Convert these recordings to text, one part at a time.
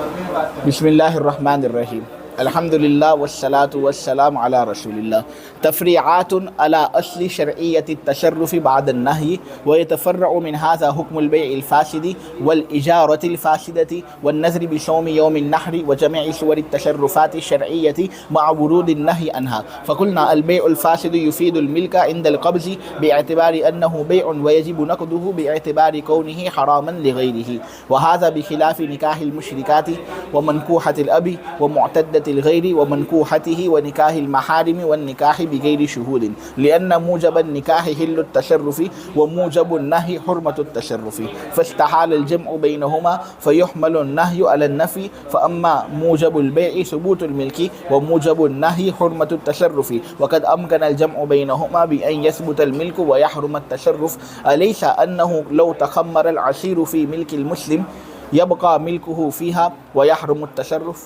بسم اللہ الرحمن الرحیم الحمد للہ والصلاة والسلام علی رسول اللہ. تفریعات على اصل شرعیت التصرف بعد النهی ويتفرع من هذا حكم البيع الفاسد والإجارة الفاسدة والنذر بصوم يوم النحر وجميع صور التصرفات الشرعية مع ورود النهي عنها. فقلنا البيع الفاسد يفيد الملك عند القبض باعتبار أنه بيع ويجب نقضه باعتبار كونه حراما لغيره، وهذا بخلاف نكاح المشركات ومنكوحة الأب ومعتدة الغير ومنكوحته ونكاح المحارم والنكاح بغير شهود، لأن موجب النكاح حل التصرف وموجب النهي حرمة التصرف، فاستحال الجمع بينهما فيحمل النهي على النفي. فأما موجب البيع ثبوت الملك وموجب النهي حرمة التصرف، وقد أمكن الجمع بينهما بأن يثبت الملك ويحرم التصرف. أليس أنه لو تخمر العسير في ملك المسلم يبقى ملكه فيها ويحرم التصرف؟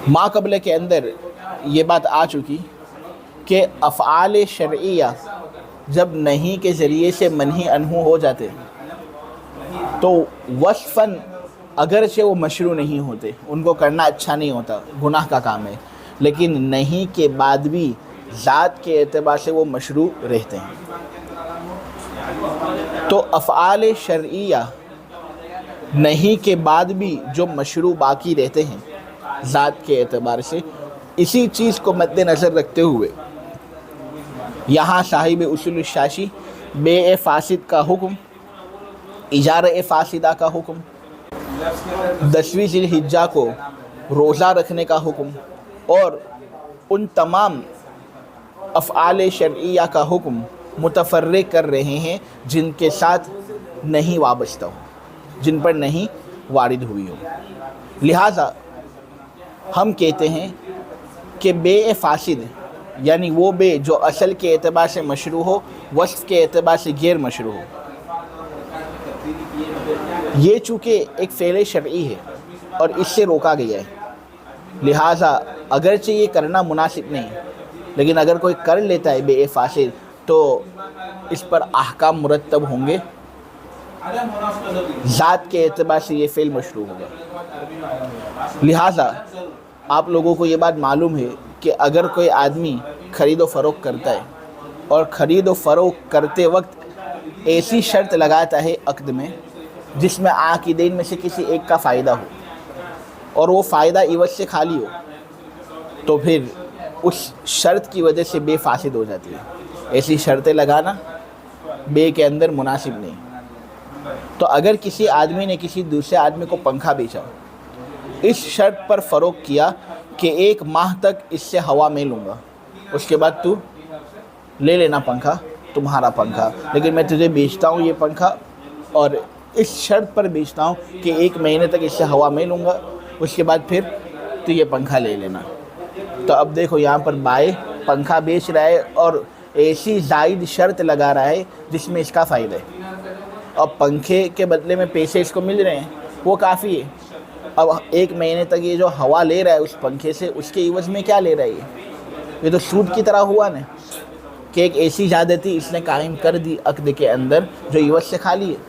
ما قبل کے اندر یہ بات آ چکی کہ افعال شرعیہ جب نہیں کے ذریعے سے منہی عنہ ہو جاتے تو وصفاً اگرچہ وہ مشروع نہیں ہوتے، ان کو کرنا اچھا نہیں ہوتا، گناہ کا کام ہے، لیکن نہیں کے بعد بھی ذات کے اعتبار سے وہ مشروع رہتے ہیں. تو افعال شرعیہ نہیں کے بعد بھی جو مشروع باقی رہتے ہیں ذات کے اعتبار سے، اسی چیز کو مد نظر رکھتے ہوئے یہاں صاحب اصول الشاشی بیع فاسد کا حکم، اجارہ فاسدہ کا حکم، 10ویں ذی الحجہ کو روزہ رکھنے کا حکم اور ان تمام افعال شرعیہ کا حکم متفرق کر رہے ہیں جن کے ساتھ نہیں وابستہ ہو، جن پر نہیں وارد ہوئی ہو. لہٰذا ہم کہتے ہیں کہ بیع فاسد یعنی وہ بیع جو اصل کے اعتبار سے مشروع ہو، وصف کے اعتبار سے غیر مشروع ہو. یہ چونکہ ایک فعل شرعی ہے اور اس سے روکا گیا ہے، لہٰذا اگرچہ یہ کرنا مناسب نہیں، لیکن اگر کوئی کر لیتا ہے بیع فاسد تو اس پر احکام مرتب ہوں گے، ذات کے اعتبار سے یہ فعل مشروع ہوگا. لہٰذا آپ لوگوں کو یہ بات معلوم ہے کہ اگر کوئی آدمی خرید و فروخت کرتا ہے اور خرید و فروخت کرتے وقت ایسی شرط لگاتا ہے عقد میں جس میں عاقدین میں سے کسی ایک کا فائدہ ہو اور وہ فائدہ عوض سے خالی ہو، تو پھر اس شرط کی وجہ سے بے فاسد ہو جاتی ہے. ایسی شرطیں لگانا بے کے اندر مناسب نہیں. تو اگر کسی آدمی نے کسی دوسرے آدمی کو پنکھا بیچا، اس شرط پر فروخت کیا کہ 1 ماہ تک اس سے ہوا میں لوں گا، اس کے بعد تو لے لینا پنکھا، تمہارا پنکھا، لیکن میں تجھے بیچتا ہوں یہ پنکھا اور اس شرط پر بیچتا ہوں کہ 1 مہینے تک اس سے ہوا میں لوں گا، اس کے بعد پھر تو یہ پنکھا لے لینا. تو اب دیکھو یہاں پر بائے پنکھا بیچ رہا ہے اور ایسی زائد شرط لگا رہا ہے جس میں اس کا فائدہ ہے، اب پنکھے کے بدلے میں پیسے اس کو مل رہے ہیں، وہ کافی ہے. اب 1 مہینے تک یہ جو ہوا لے رہا ہے اس پنکھے سے، اس کے عوض میں کیا لے رہا ہے؟ یہ تو سود کی طرح ہوا نا، کہ ایک ایسی زیادتی اس نے قائم کر دی عقد کے اندر جو عوض سے خالی ہے.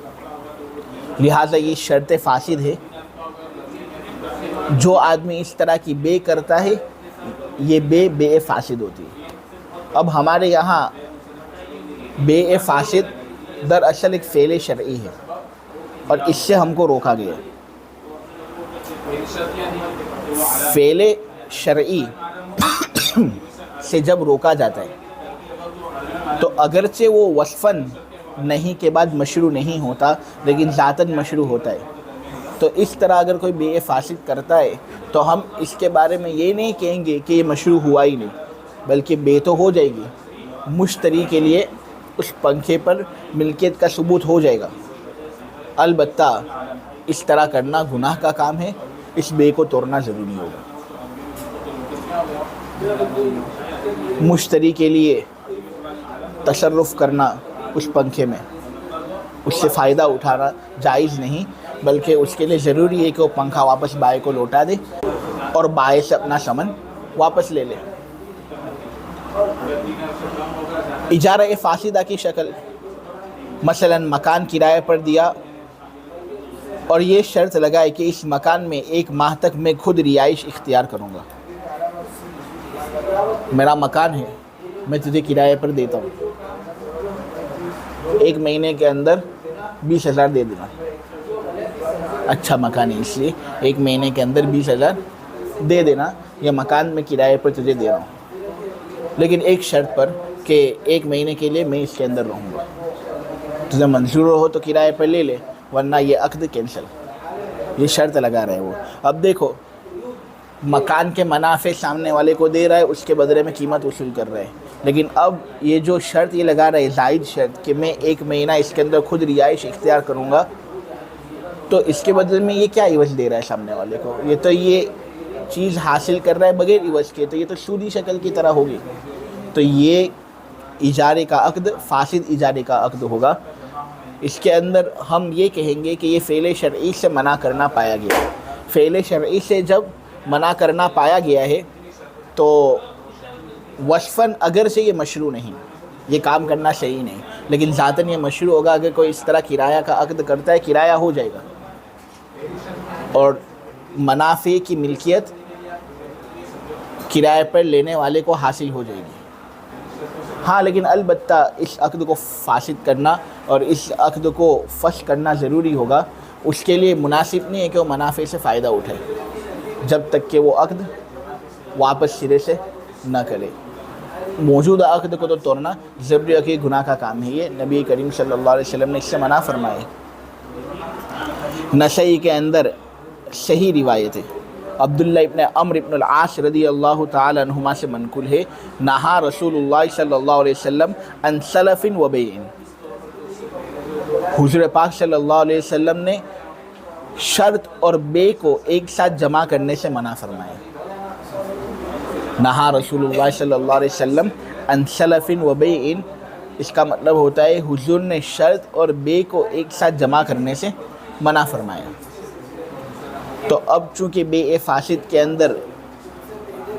لہٰذا یہ شرط فاسد ہے. جو آدمی اس طرح کی بے کرتا ہے یہ بے فاسد ہوتی ہے. اب ہمارے یہاں بے فاسد دراصل ایک فعل شرعی ہے اور اس سے ہم کو روکا گیا. فعل شرعی سے جب روکا جاتا ہے تو اگرچہ وہ وصفاً نہیں کے بعد مشروع نہیں ہوتا لیکن ذاتاً مشروع ہوتا ہے. تو اس طرح اگر کوئی بے فاسد کرتا ہے تو ہم اس کے بارے میں یہ نہیں کہیں گے کہ یہ مشروع ہوا ہی نہیں، بلکہ بے تو ہو جائے گی، مشتری کے لیے اس پنکھے پر ملکیت کا ثبوت ہو جائے گا. البتہ اس طرح کرنا گناہ کا کام ہے، اس بے کو توڑنا ضروری ہوگا. مشتری کے لیے تصرف کرنا اس پنکھے میں، اس سے فائدہ اٹھانا جائز نہیں، بلکہ اس کے لیے ضروری ہے کہ وہ پنکھا واپس بائے کو لوٹا دے اور بائے سے اپنا سامان واپس لے لے. اجارہ فاسدہ کی شکل، مثلا مکان کرائے پر دیا اور یہ شرط لگائے کہ اس مکان میں 1 ماہ تک میں خود رہائش اختیار کروں گا. میرا مکان ہے، میں تجھے کرائے پر دیتا ہوں، 1 مہینے کے اندر 20,000 دے دینا. اچھا مکان ہے اس لیے 1 مہینے کے اندر 20,000 دے دینا، یہ مکان میں کرائے پر تجھے دے رہا ہوں، لیکن ایک شرط پر کہ 1 مہینے کے لیے میں اس کے اندر رہوں گا. تجھے منظور ہو تو کرائے پر لے لے، ورنہ یہ عقد کینسل. یہ شرط لگا رہے وہ. اب دیکھو، مکان کے منافع سامنے والے کو دے رہا ہے، اس کے بدلے میں قیمت وصول کر رہے ہیں. لیکن اب یہ جو شرط یہ لگا رہا ہے، زائد شرط کہ میں 1 مہینہ اس کے اندر خود رہائش اختیار کروں گا، تو اس کے بدلے میں یہ کیا عوض دے رہا ہے سامنے والے کو؟ یہ تو یہ چیز حاصل کر رہا ہے بغیر عوض کے، تو یہ تو سودی شکل کی طرح ہوگی. تو یہ اجارے کا عقد فاسد اجارے کا عقد ہوگا. اس کے اندر ہم یہ کہیں گے کہ یہ فعل شرعی سے منع کرنا پایا گیا. فعل شرعی سے جب منع کرنا پایا گیا ہے تو وصفاً اگر سے یہ مشروع نہیں، یہ کام کرنا صحیح نہیں، لیکن ذاتاً یہ مشروع ہوگا. اگر کوئی اس طرح کرایہ کا عقد کرتا ہے، کرایہ ہو جائے گا اور منافع کی ملکیت کرائے پر لینے والے کو حاصل ہو جائے گی. ہاں، لیکن البتہ اس عقد کو فاسد کرنا اور اس عقد کو فسخ کرنا ضروری ہوگا. اس کے لیے مناسب نہیں ہے کہ وہ منافع سے فائدہ اٹھائے جب تک کہ وہ عقد واپس سرے سے نہ کرے. موجودہ عقد کو تو توڑنا ضروری ہے کہ گناہ کا کام ہے. یہ نبی کریم صلی اللہ علیہ وسلم نے اس سے منع فرمائے. نسائی کے اندر صحیح روایت ہے، عبداللہ ابن عمرو ابن العاص رضی اللہ تعالی عنہما سے منقول ہے، نہا رسول اللہ صلی اللہ علیہ وسلم عن سلف و بیع. حضور پاک صلی اللہ علیہ وسلم نے شرط اور بے کو ایک ساتھ جمع کرنے سے منع فرمایا. نہا رسول اللہ صلی اللہ علیہ وسلم عن سلف و بیع، اس کا مطلب ہوتا ہے حضور نے شرط اور بے کو ایک ساتھ جمع کرنے سے منع فرمایا. تو اب چونکہ بے فاسد کے اندر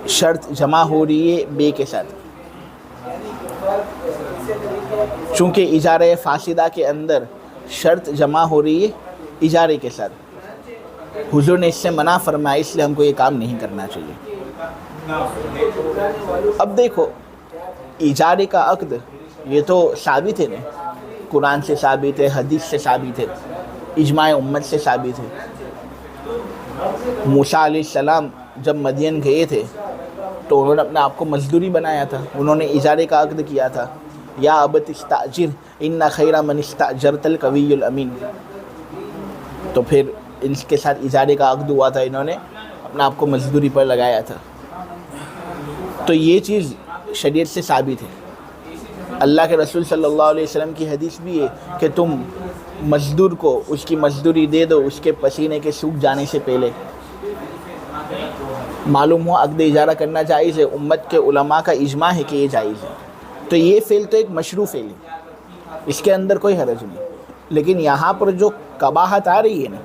شرط جمع ہو رہی ہے بے کے ساتھ، چونکہ اجارہ فاسدہ کے اندر شرط جمع ہو رہی ہے اجارے کے ساتھ، حضور نے اس سے منع فرمایا، اس لیے ہم کو یہ کام نہیں کرنا چاہیے. اب دیکھو، اجارے کا عقد یہ تو ثابت ہے نا، قرآن سے ثابت ہے، حدیث سے ثابت ہے، اجماع امت سے ثابت ہے. موسیٰ علیہ السلام جب مدین گئے تھے تو انہوں نے اپنے آپ کو مزدوری بنایا تھا، انہوں نے اجارے کا عقد کیا تھا. یا ابت استاجر ان خیر من استاجرت القوی الامین. تو پھر ان کے ساتھ اجارے کا عقد ہوا تھا، انہوں نے اپنے آپ کو مزدوری پر لگایا تھا. تو یہ چیز شریعت سے ثابت ہے. اللہ کے رسول صلی اللہ علیہ وسلم کی حدیث بھی ہے کہ تم مزدور کو اس کی مزدوری دے دو اس کے پسینے کے سوکھ جانے سے پہلے. معلوم ہوا عقد اجارہ کرنا جائز ہے، امت کے علماء کا اجماع ہے کہ یہ جائز ہے. تو یہ فعل تو ایک مشروع فعل ہے، اس کے اندر کوئی حرج نہیں. لیکن یہاں پر جو قباحت آ رہی ہے نا،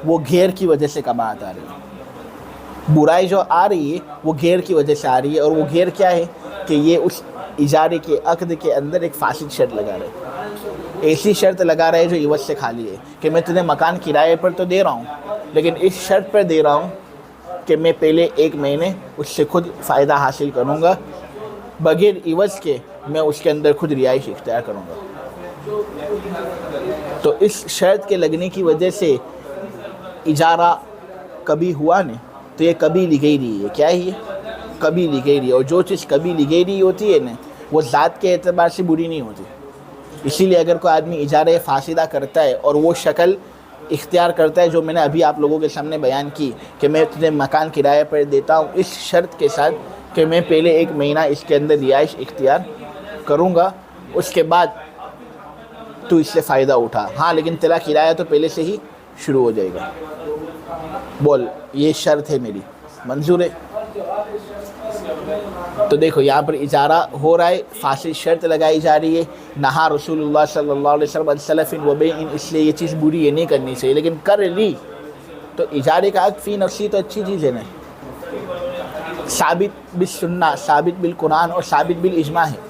وہ غیر کی وجہ سے قباحت آ رہی ہے. برائی جو آ رہی ہے وہ غیر کی وجہ سے آ رہی ہے. اور وہ غیر کیا ہے کہ یہ اس اجارے کے عقد کے اندر ایک فاسد شرط لگا رہے ہیں. ایسی شرط لگا رہے جو عوض سے خالی ہے کہ میں تجھے مکان کرائے پر تو دے رہا ہوں، لیکن اس شرط پر دے رہا ہوں کہ میں پہلے 1 مہینے اس سے خود فائدہ حاصل کروں گا، بغیر عوض کے میں اس کے اندر خود رہائش اختیار کروں گا. تو اس شرط کے لگنے کی وجہ سے اجارہ کبھی ہوا نہیں، تو یہ کبھی لی گئی رہی ہے. کیا ہے یہ؟ کبھی لی گئی رہی ہے. اور جو چیز کبھی لی گئی رہی ہوتی ہے نا، وہ ذات کے اعتبار سے بری نہیں ہوتی. اسی لیے اگر کوئی آدمی اجارہ فاسدہ کرتا ہے اور وہ شکل اختیار کرتا ہے جو میں نے ابھی آپ لوگوں کے سامنے بیان کی کہ میں تجھے مکان کرائے پر دیتا ہوں اس شرط کے ساتھ کہ میں پہلے 1 مہینہ اس کے اندر رہائش اختیار کروں گا، اس کے بعد تو اس سے فائدہ اٹھا. ہاں، لیکن تیرا کرایہ تو پہلے سے ہی شروع ہو جائے گا. بول، یہ شرط ہے میری، منظور ہے؟ تو دیکھو یہاں پر اجارہ ہو رہا ہے، فاسد شرط لگائی جا رہی ہے. نہا رسول اللہ صلی اللہ علیہ وسلم عن سلف و بیع، اس لیے یہ چیز بری ہے، نہیں کرنی چاہیے. لیکن کر لی تو اجارے کا عقد فی نفسی تو اچھی چیز ہے نا، ثابت بالسنہ، ثابت بالقرآن اور ثابت بالاجماع ہے.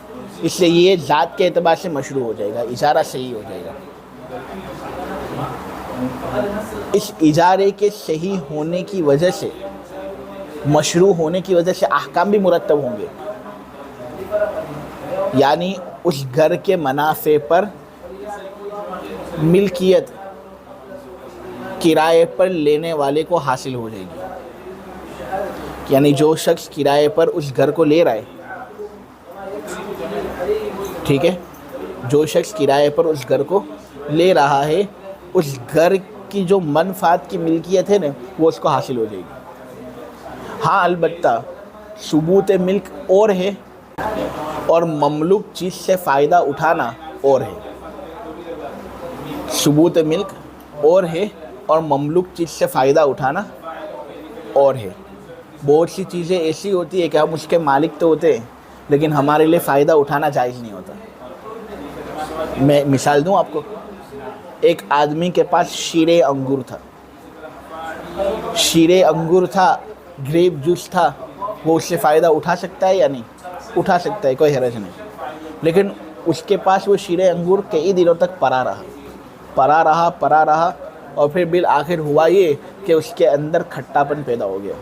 اس لیے یہ ذات کے اعتبار سے مشروع ہو جائے گا، اجارہ صحیح ہو جائے گا. اس اجارے کے صحیح ہونے کی وجہ سے، مشروع ہونے کی وجہ سے احکام بھی مرتب ہوں گے. یعنی اس گھر کے منافع پر ملکیت کرائے پر لینے والے کو حاصل ہو جائے گی. یعنی جو شخص کرائے پر اس گھر کو لے رہا ہے، ٹھیک ہے، جو شخص کرائے پر اس گھر کو لے رہا ہے، اس گھر کی جو منفعت کی ملکیت ہے نا، وہ اس کو حاصل ہو جائے گی. ہاں البتہ ثبوت ملک اور ہے اور مملوک چیز سے فائدہ اٹھانا اور ہے. ثبوت ملک اور ہے اور مملوک چیز سے فائدہ اٹھانا اور ہے. بہت سی چیزیں ایسی ہوتی ہے کہ ہم اس کے مالک تو ہوتے ہیں لیکن ہمارے لیے فائدہ اٹھانا جائز نہیں ہوتا. میں مثال دوں آپ کو. ایک آدمی کے پاس شیرے انگور تھا، شیرے انگور تھا، گریپ جوس تھا، وہ اس سے فائدہ اٹھا سکتا ہے یا نہیں؟ اٹھا سکتا ہے، کوئی حرج نہیں. لیکن اس کے پاس وہ شیرے انگور کئی دنوں تک پڑا رہا اور پھر بالآخر ہوا یہ کہ اس کے اندر کھٹا پن پیدا ہو گیا،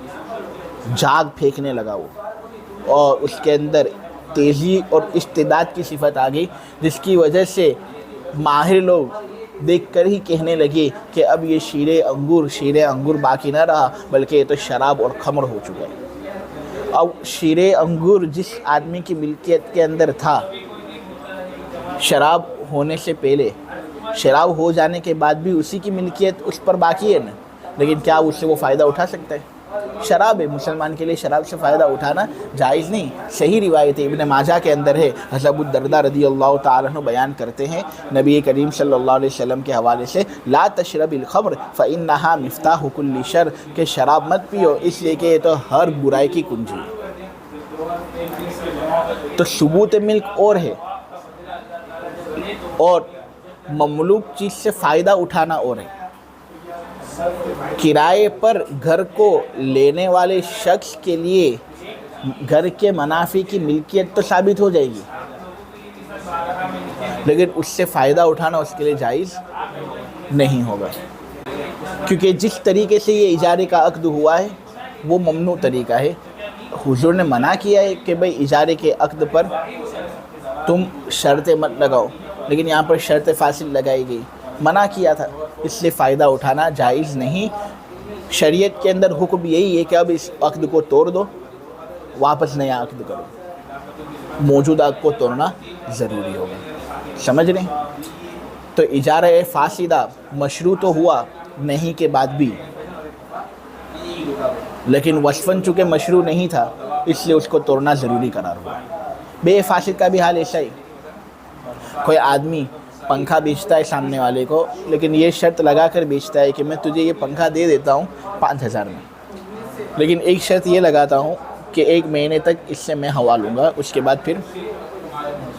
جھاگ پھینکنے لگا وہ، اور اس کے اندر تیزی اور اشتداد کی صفت آ گئی، جس کی وجہ سے ماہر لوگ دیکھ کر ہی کہنے لگے کہ اب یہ شیرے انگور باقی نہ رہا بلکہ یہ تو شراب اور خمر ہو چکا ہے. اب شیرے انگور جس آدمی کی ملکیت کے اندر تھا، شراب ہونے سے پہلے، شراب ہو جانے کے بعد بھی اسی کی ملکیت اس پر باقی ہے نا، لیکن کیا اس سے وہ فائدہ اٹھا سکتا ہے؟ شراب ہے، مسلمان کے لیے شراب سے فائدہ اٹھانا جائز نہیں. صحیح روایت ابن ماجہ کے اندر ہے، حضرت ابو الدرداء رضی اللہ تعالیٰ عنہ بیان کرتے ہیں نبی کریم صلی اللہ علیہ وسلم کے حوالے سے، لا تشرب الخمر فإنها مفتاح كل شر، کہ شراب مت پیو اس لیے کہ یہ تو ہر برائی کی کنجی ہے. تو ثبوت ملک اور ہے اور مملوک چیز سے فائدہ اٹھانا اور ہے. کرائے پر گھر کو لینے والے شخص کے لیے گھر کے منافع کی ملکیت تو ثابت ہو جائے گی، لیکن اس سے فائدہ اٹھانا اس کے لیے جائز نہیں ہوگا، کیونکہ جس طریقے سے یہ اجارے کا عقد ہوا ہے وہ ممنوع طریقہ ہے. حضور نے منع کیا ہے کہ بھئی اجارے کے عقد پر تم شرطیں مت لگاؤ، لیکن یہاں پر شرط فاصل لگائی گئی، منع کیا تھا، اس سے فائدہ اٹھانا جائز نہیں. شریعت کے اندر حکم یہی ہے کہ اب اس عقد کو توڑ دو، واپس نیا عقد کرو. موجودہ عقد کو توڑنا ضروری ہوگا. سمجھ رہے ہیں؟ تو اجارہ فاسدہ مشروع تو ہوا نہیں کے بعد بھی، لیکن وصفاً چونکہ مشروع نہیں تھا اس لیے اس کو توڑنا ضروری قرار ہوا. بے فاسد کا بھی حال ایسا ہی. کوئی آدمی پنکھا بیچتا ہے سامنے والے کو، لیکن یہ شرط لگا کر بیچتا ہے کہ میں تجھے یہ پنکھا دے دیتا ہوں 5,000 میں، لیکن ایک شرط یہ لگاتا ہوں کہ 1 مہینے تک اس سے میں ہوا لوں گا، اس کے بعد پھر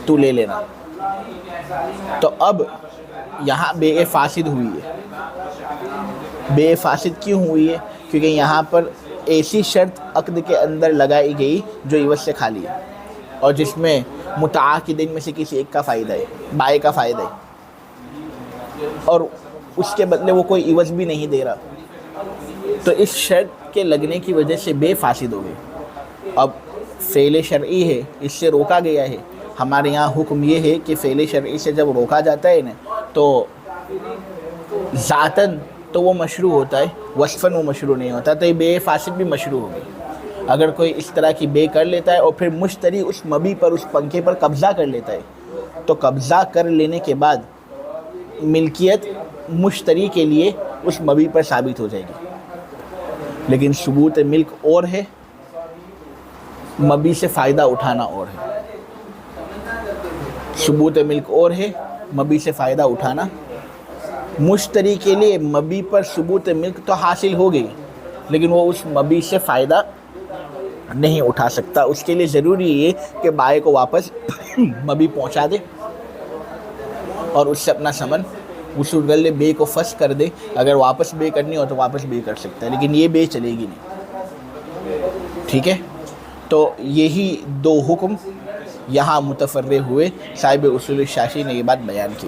تو لے لینا. تو اب یہاں بے فاسد ہوئی ہے. بے فاسد کیوں ہوئی ہے؟ کیونکہ یہاں پر ایسی شرط عقد کے اندر لگائی گئی جو عوض سے خالی ہے، اور جس میں متعاقدین میں سے کسی ایک کا فائدہ ہے، بائع کا فائدہ ہے، اور اس کے بدلے وہ کوئی عوض بھی نہیں دے رہا. تو اس شرط کے لگنے کی وجہ سے بے فاسد ہو گئی. اب فعل شرعی ہے، اس سے روکا گیا ہے. ہمارے یہاں حکم یہ ہے کہ فعل شرعی سے جب روکا جاتا ہے نا تو ذاتاً تو وہ مشروع ہوتا ہے، وصفاً وہ مشروع نہیں ہوتا. تو یہ بے فاسد بھی مشروع ہو گئی. اگر کوئی اس طرح کی بے کر لیتا ہے اور پھر مشتری اس مبی پر، اس پنکھے پر قبضہ کر لیتا ہے، تو قبضہ کر لینے کے بعد ملکیت مشتری کے لیے اس مبی پر ثابت ہو جائے گی. لیکن ثبوت ملک اور ہے، مبی سے فائدہ اٹھانا اور ہے. ثبوت ملک اور ہے، مبی سے فائدہ اٹھانا. مشتری کے لیے مبی پر ثبوت ملک تو حاصل ہو گئی، لیکن وہ اس مبی سے فائدہ نہیں اٹھا سکتا. اس کے لیے ضروری ہے کہ بائع کو واپس مبی پہنچا دے اور اس سے اپنا ثمن وصول کر لے، بے کو فسخ کر دے. اگر واپس بے کرنی ہو تو واپس بے کر سکتا ہے، لیکن یہ بے چلے گی نہیں. ٹھیک ہے؟ تو یہی 2 حکم یہاں متفرع ہوئے. صاحب اصول الشاشی نے یہ بات بیان کی.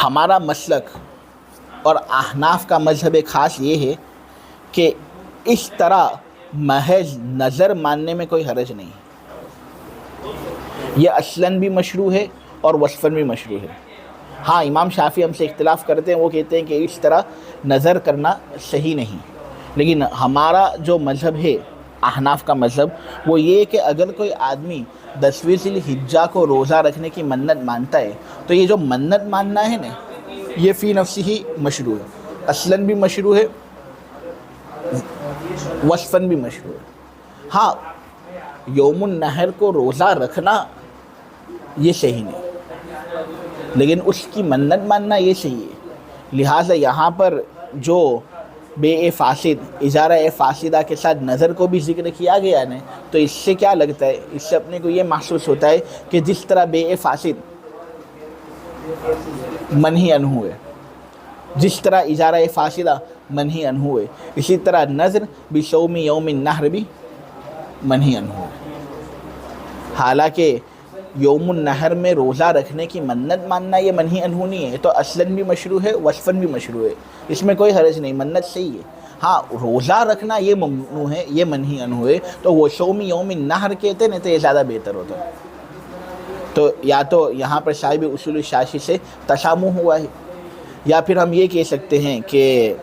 ہمارا مسلک اور احناف کا مذہب خاص یہ ہے کہ اس طرح محض نظر ماننے میں کوئی حرج نہیں، یہ اصلاً بھی مشروع ہے اور وصفاً بھی مشروع ہے۔ ہاں امام شافعی ہم سے اختلاف کرتے ہیں، وہ کہتے ہیں کہ اس طرح نظر کرنا صحیح نہیں، لیکن ہمارا جو مذہب ہے احناف کا مذہب وہ یہ ہے کہ اگر کوئی آدمی 10ویں ذی الحجہ کو روزہ رکھنے کی منت مانتا ہے تو یہ جو منت ماننا ہے نا یہ فی نفسی ہی مشروع ہے، اصلاً بھی مشروع ہے، وصفاً بھی مشروع ہے۔ ہاں یوم النحر کو روزہ رکھنا یہ صحیح نہیں، لیکن اس کی منت ماننا یہ صحیح ہے۔ لہٰذا یہاں پر جو بے فاسد اجارہ فاسدہ کے ساتھ نظر کو بھی ذکر کیا گیا ہے تو اس سے کیا لگتا ہے، اس سے اپنے کو یہ محسوس ہوتا ہے کہ جس طرح بے فاسد منہی عنہ ہے، جس طرح اجارہ فاسدہ منہی عنہ ہے، اسی طرح نظر بصوم یوم النحر بھی منہی عنہ ہے۔ حالانکہ یوم النحر میں روزہ رکھنے کی منت ماننا یہ منہی عنہ نہیں ہے، تو اصلاً بھی مشروع ہے، وصفاً بھی مشروع ہے، اس میں کوئی حرج نہیں، منت صحیح ہے۔ ہاں روزہ رکھنا یہ ممنوع ہے، یہ منہی عنہ ہے، تو وہ صوم یوم النحر کہتے ہیں تو یہ زیادہ بہتر ہوتا ہے۔ تو یا تو یہاں پر صاحب اصول الشاشی سے تشامہ ہوا ہے، یا پھر ہم یہ کہہ سکتے ہیں کہ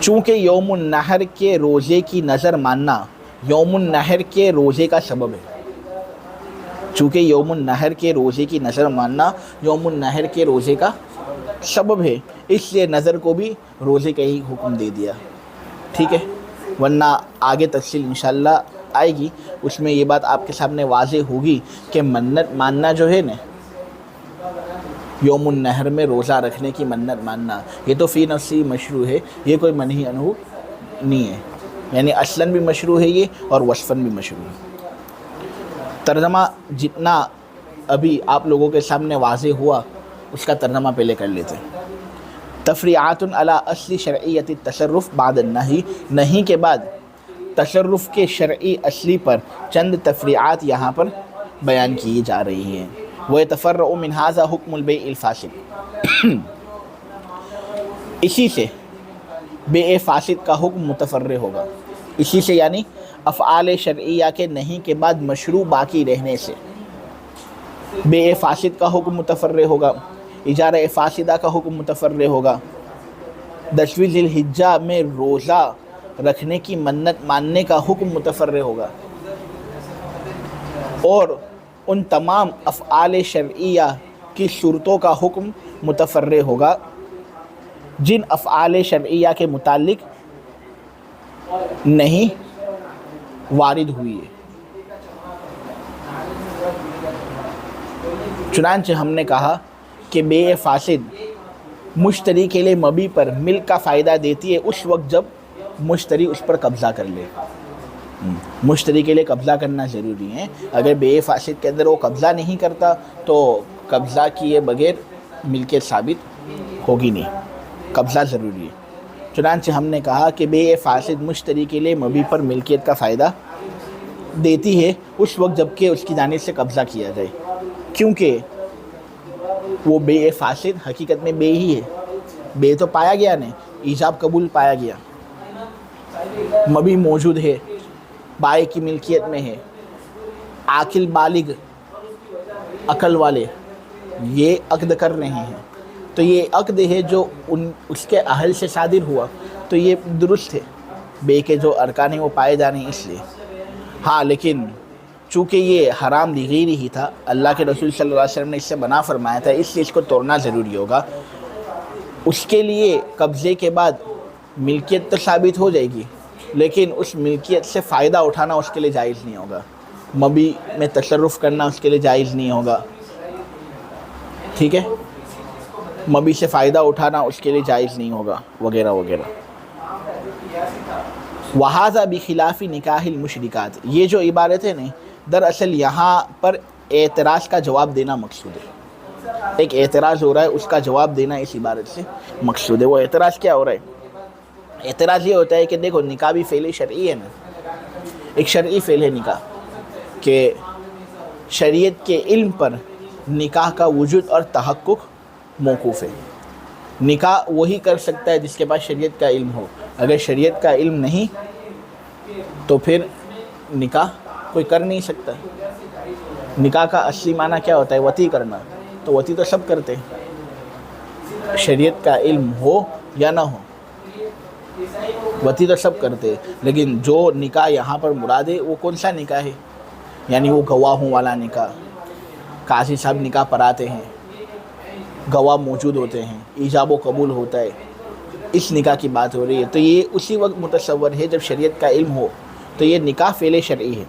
چونکہ یوم النحر کے روزے کی نظر ماننا یوم النحر کے روزے کا سبب ہے، چونکہ یوم النحر کے روزے کی نظر ماننا یوم النحر کے روزے کا سبب ہے، اس لیے نظر کو بھی روزے کا ہی حکم دے دیا، ٹھیک ہے۔ ورنہ آگے تفصیل انشاءاللہ آئے گی، اس میں یہ بات آپ کے سامنے واضح ہوگی کہ منت ماننا جو ہے نا یوم النحر میں روزہ رکھنے کی منت ماننا یہ تو فی نفسی مشروع ہے، یہ کوئی منہی عنہ نہیں ہے، یعنی اصلاً بھی مشروع ہے یہ اور وصفاً بھی مشروع ہے۔ ترجمہ جتنا ابھی آپ لوگوں کے سامنے واضح ہوا اس کا ترجمہ پہلے کر لیتے ہیں۔ تفریعات علی اصل شرعیت التصرف بعد النہی، نہی کے بعد تصرف کے شرعی اصلی پر چند تفریعات یہاں پر بیان کی جا رہی ہیں۔ وَيَتَفَرَّعُ مِنْ هَذَا حُكْمُ الْبَيْعِ الْفَاسِدِ، اسی سے بیع فاسد کا حکم متفرع ہوگا، اسی سے یعنی افعال شرعیہ کے نہیں کے بعد مشروع باقی رہنے سے بیع فاسد کا حکم متفرع ہوگا، اجارہ فاسدہ کا حکم متفرع ہوگا، 10ویں ذی الحجہ میں روزہ رکھنے کی منت ماننے کا حکم متفرع ہوگا، اور ان تمام افعال شرعیہ کی صورتوں کا حکم متفرع ہوگا جن افعال شرعیہ کے متعلق نہیں وارد ہوئی ہے۔ چنانچہ ہم نے کہا کہ بیع فاسد مشتری کے لیے مبیع پر ملک کا فائدہ دیتی ہے اس وقت جب مشتری اس پر قبضہ کر لے، مشتری کے لیے قبضہ کرنا ضروری ہے، اگر بیع فاسد کے اندر وہ قبضہ نہیں کرتا تو قبضہ کیے بغیر ملکیت ثابت ہوگی نہیں، قبضہ ضروری ہے۔ چنانچہ ہم نے کہا کہ بیع فاسد مشتری کے لیے مبیع پر ملکیت کا فائدہ دیتی ہے اس وقت جب کہ اس کی جانب سے قبضہ کیا جائے، کیونکہ وہ بیع فاسد حقیقت میں بے ہی ہے، بے تو پایا گیا نہیں، ایجاب قبول پایا گیا، مبیع موجود ہے، بائع کی ملکیت میں ہے، عاقل بالغ عقل والے یہ عقد کر رہے ہیں، تو یہ عقد ہے جو اس کے اہل سے صادر ہوا تو یہ درست ہے، بے کے جو ارکان ہیں وہ پائے جانے ہیں اس لیے۔ ہاں لیکن چونکہ یہ حرام لغیر ہی تھا، اللہ کے رسول صلی اللہ علیہ وسلم نے اس سے منع فرمایا تھا، اس لیے اس کو توڑنا ضروری ہوگا۔ اس کے لیے قبضے کے بعد ملکیت تو ثابت ہو جائے گی، لیکن اس ملکیت سے فائدہ اٹھانا اس کے لیے جائز نہیں ہوگا، مبیع میں تصرف کرنا اس کے لیے جائز نہیں ہوگا، ٹھیک ہے، مبیع سے فائدہ اٹھانا اس کے لیے جائز نہیں ہوگا وغیرہ وغیرہ۔ وَهَذَا بِخِلَافِ نِكَاحِ الْمُشْرِكَاتِ، یہ جو عبارت ہے نہیں دراصل یہاں پر اعتراض کا جواب دینا مقصود ہے، ایک اعتراض ہو رہا ہے اس کا جواب دینا اس عبارت سے مقصود ہے۔ وہ اعتراض کیا ہو رہا ہے؟ اعتراض یہ ہوتا ہے کہ دیکھو نکاح بھی فعل شرعی ہے نا، ایک شرعی فعل ہے نکاح، کہ شریعت کے علم پر نکاح کا وجود اور تحقق موقوف ہے۔ نکاح وہی کر سکتا ہے جس کے پاس شریعت کا علم ہو، اگر شریعت کا علم نہیں تو پھر نکاح کوئی کر نہیں سکتا۔ نکاح کا اصلی معنی کیا ہوتا ہے؟ وطی کرنا، تو وطی تو سب کرتے ہیں، شریعت کا علم ہو یا نہ ہو، وطی تو سب کرتے ہیں۔ لیکن جو نکاح یہاں پر مراد ہے وہ کون سا نکاح ہے؟ یعنی وہ گواہوں والا نکاح، قاضی صاحب نکاح پڑھاتے ہیں، گواہ موجود ہوتے ہیں، ایجاب و قبول ہوتا ہے، اس نکاح کی بات ہو رہی ہے۔ تو یہ اسی وقت متصور ہے جب شریعت کا علم ہو، تو یہ نکاح فعل شرعی ہے۔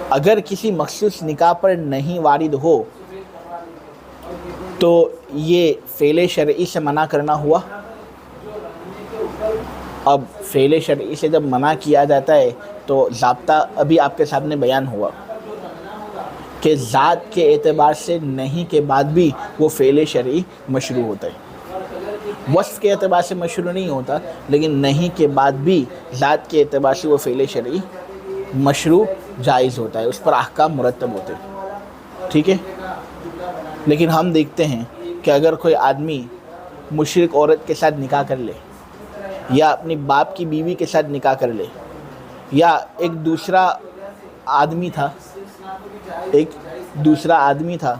اگر کسی مخصوص نکاح پر نہیں وارد ہو تو یہ فعل شرعی سے منع کرنا ہوا۔ اب فعل شرعی سے جب منع کیا جاتا ہے تو ضابطہ ابھی آپ کے سامنے بیان ہوا کہ ذات کے اعتبار سے نہیں کے بعد بھی وہ فعل شرعی مشروع ہوتا ہے۔ وصف کے اعتبار سے مشروع نہیں ہوتا، لیکن نہیں کے بعد بھی ذات کے اعتبار سے وہ فعل شرعی مشروع جائز ہوتا ہے، اس پر احکام مرتب ہوتے ہیں، ٹھیک ہے۔ لیکن ہم دیکھتے ہیں کہ اگر کوئی آدمی مشرک عورت کے ساتھ نکاح کر لے، یا اپنی باپ کی بیوی کے ساتھ نکاح کر لے، یا ایک دوسرا آدمی تھا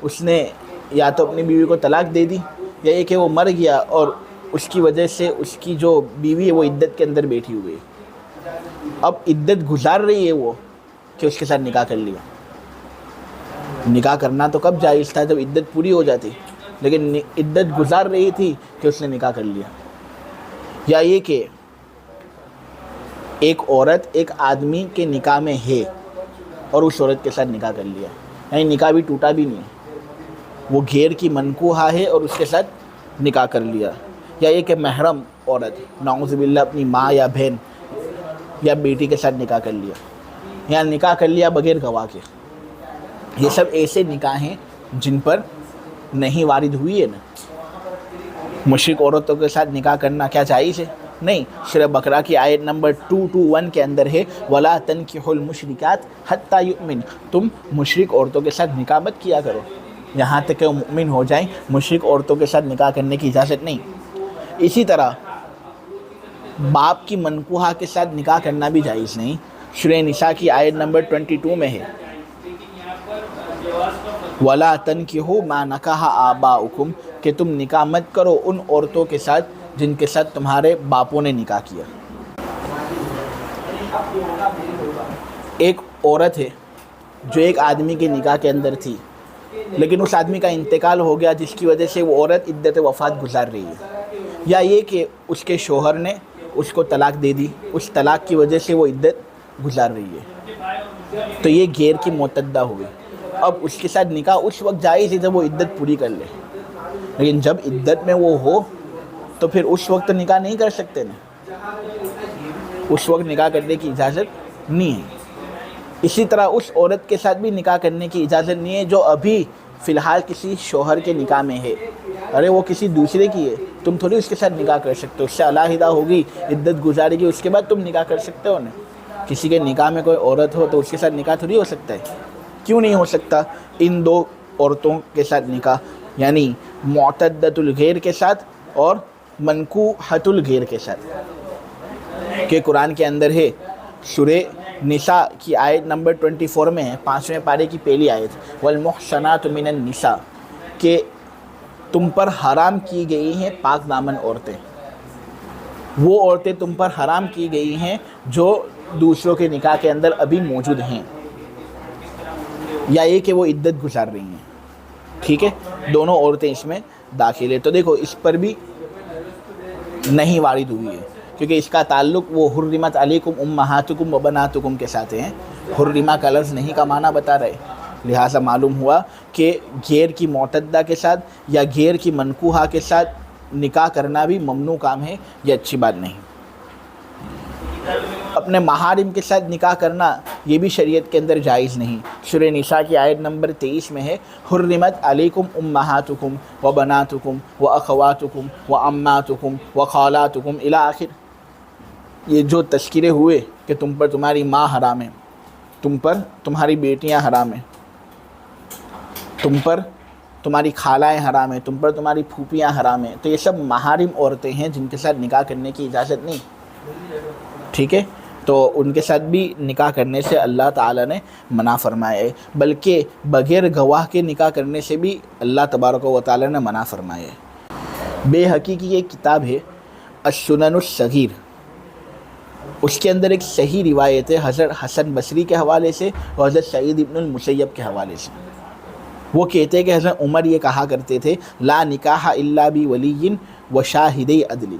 اس نے یا تو اپنی بیوی کو طلاق دے دی، یا یہ کہ وہ مر گیا اور اس کی وجہ سے اس کی جو بیوی ہے وہ عدت کے اندر بیٹھی ہوئی ہے، اب عدت گزار رہی ہے وہ کہ اس کے ساتھ نکاح کر لیا۔ نکاح کرنا تو کب جائز تھا؟ جب عدت پوری ہو جاتی، لیکن عدت گزار رہی تھی کہ اس نے نکاح کر لیا۔ یا یہ کہ ایک عورت ایک آدمی کے نکاح میں ہے اور اس عورت کے ساتھ نکاح کر لیا، یعنی نکاح بھی ٹوٹا بھی نہیں، وہ غیر کی منکوحہ ہے اور اس کے ساتھ نکاح کر لیا۔ یا یہ کہ محرم عورت، نعوذ باللہ اپنی ماں یا بہن یا بیٹی کے ساتھ نکاح کر لیا، یا نکاح کر لیا بغیر گواہ کے، یہ سب ایسے نکاح ہیں جن پر نہیں وارد ہوئی ہے نا۔ مشرک عورتوں کے ساتھ نکاح کرنا کیا جائز ہے؟ نہیں۔ سورہ بقرہ کی آیت نمبر 221 کے اندر ہے وَلَا تَنْكِحُوا الْمُشْرِكَاتِ حَتَّى يُؤْمِنْ، تم مشرک عورتوں کے ساتھ نکاح مت کیا کرو یہاں تک کہ وہ مؤمن ہو جائیں، مشرک عورتوں کے ساتھ نکاح کرنے کی اجازت نہیں۔ اسی طرح باپ کی منکوحہ کے ساتھ نکاح کرنا بھی جائز نہیں۔ سورہ نساء کی آیت نمبر 22 میں ہے وَلَا تَنْكِحُوا مَا نَكَحَ آبَاؤُكُمْ، کہ تم نکاح مت کرو ان عورتوں کے ساتھ جن کے ساتھ تمہارے باپوں نے نکاح کیا۔ ایک عورت ہے جو ایک آدمی کے نکاح کے اندر تھی، لیکن اس آدمی کا انتقال ہو گیا جس کی وجہ سے وہ عورت عدت وفات گزار رہی ہے، یا یہ کہ اس کے شوہر نے اس کو طلاق دے دی، اس طلاق کی وجہ سے وہ عدت گزار رہی ہے، تو یہ غیر کی معتدہ ہوئی۔ اب اس کے ساتھ نکاح اس وقت جائز ہے جب وہ عدت پوری کر لے، لیکن جب عدت میں وہ ہو تو پھر اس وقت نکاح نہیں کر سکتے نا، اس وقت نکاح کرنے کی اجازت نہیں ہے۔ اسی طرح اس عورت کے ساتھ بھی نکاح کرنے کی اجازت نہیں ہے جو ابھی فی الحال کسی شوہر کے نکاح میں ہے، ارے وہ کسی دوسرے کی ہے، تم تھوڑی اس کے ساتھ نکاح کر سکتے ہو، اس سے علیحدہ ہوگی، عدت گزارے گی، اس کے بعد تم نکاح کر سکتے ہو نا۔ کسی کے نکاح میں کوئی عورت ہو تو اس کے ساتھ نکاح تھوڑی ہو سکتا ہے، کیوں نہیں ہو سکتا؟ ان دو عورتوں کے ساتھ نکاح، یعنی معتدۃ الغیر کے ساتھ اور منکوحۃ الغیر کے ساتھ، کہ قرآن کے اندر ہے سورہ نساء کی آیت نمبر 24 میں ہے، 5ویں پارے کی پہلی آیت والمحصنات من النساء، کہ تم پر حرام کی گئی ہیں پاک دامن عورتیں، وہ عورتیں تم پر حرام کی گئی ہیں جو دوسروں کے نکاح کے اندر ابھی موجود ہیں، یا یہ کہ وہ عدت گزار رہی ہیں، ٹھیک ہے، دونوں عورتیں اس میں داخل ہے۔ تو دیکھو اس پر بھی نہیں وارد ہوئی ہے، کیونکہ اس کا تعلق وہ حرمت علیکم امہاتکم و بناتکم کے ساتھ ہیں، حرمہ کا لفظ نہیں کا معنی بتا رہے، لہٰذا معلوم ہوا کہ غیر کی معتدہ کے ساتھ یا غیر کی منکوحہ کے ساتھ نکاح کرنا بھی ممنوع کام ہے، یہ اچھی بات نہیں۔ اپنے محارم کے ساتھ نکاح کرنا یہ بھی شریعت کے اندر جائز نہیں۔ سورہ نساء کی آیت نمبر 23 میں ہے حرمت علیکم امہاتکم و بناتکم و اخواتکم و عماتکم و خالاتکم الی آخر، یہ جو تذکرے ہوئے کہ تم پر تمہاری ماں حرام ہے، تم پر تمہاری بیٹیاں حرام ہیں، تم پر تمہاری خالائیں حرام ہیں، تم پر تمہاری پھوپھیاں حرام ہیں، تو یہ سب محارم عورتیں ہیں جن کے ساتھ نکاح کرنے کی اجازت نہیں، ٹھیک ہے؟ تو ان کے ساتھ بھی نکاح کرنے سے اللہ تعالیٰ نے منع فرمایا ہے، بلکہ بغیر گواہ کے نکاح کرنے سے بھی اللہ تبارک و تعالیٰ نے منع فرمایا ہے۔ بے حقیقی ایک کتاب ہے السنن الصغیر، اس کے اندر ایک صحیح روایت ہے حضرت حسن بصری کے حوالے سے اور حضرت سعید ابن المسیب کے حوالے سے۔ وہ کہتے ہیں کہ حضرت عمر یہ کہا کرتے تھے لا نکاح الا بولی و شاہدی عدل،